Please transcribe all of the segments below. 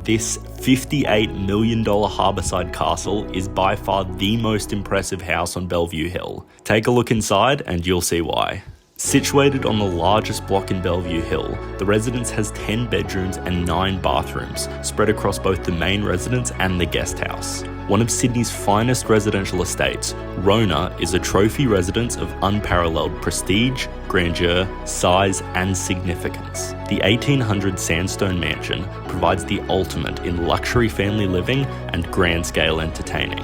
this $58 million harbourside castle is by far the most impressive house on Bellevue Hill. Take a look inside and you'll see why. Situated on the largest block in Bellevue Hill, the residence has 10 bedrooms and 9 bathrooms, spread across both the main residence and the guest house. One of Sydney's finest residential estates, Rona is a trophy residence of unparalleled prestige, grandeur, size and significance. The 1800 sandstone mansion provides the ultimate in luxury family living and grand scale entertaining.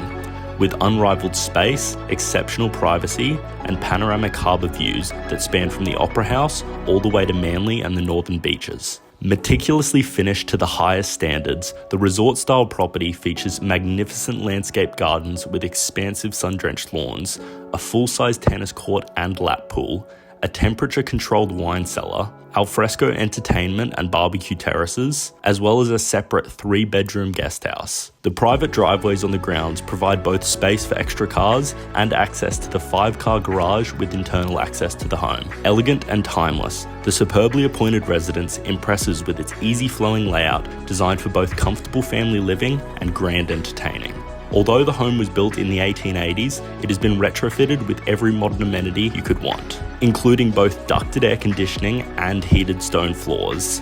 With unrivaled space, exceptional privacy, and panoramic harbour views that span from the Opera House all the way to Manly and the northern beaches. Meticulously finished to the highest standards, the resort-style property features magnificent landscape gardens with expansive sun-drenched lawns, a full-size tennis court and lap pool, a temperature-controlled wine cellar, alfresco entertainment and barbecue terraces, as well as a separate 3-bedroom guest house. The private driveways on the grounds provide both space for extra cars and access to the 5-car garage with internal access to the home. Elegant and timeless, the superbly appointed residence impresses with its easy-flowing layout designed for both comfortable family living and grand entertaining. Although the home was built in the 1880s, it has been retrofitted with every modern amenity you could want, including both ducted air conditioning and heated stone floors.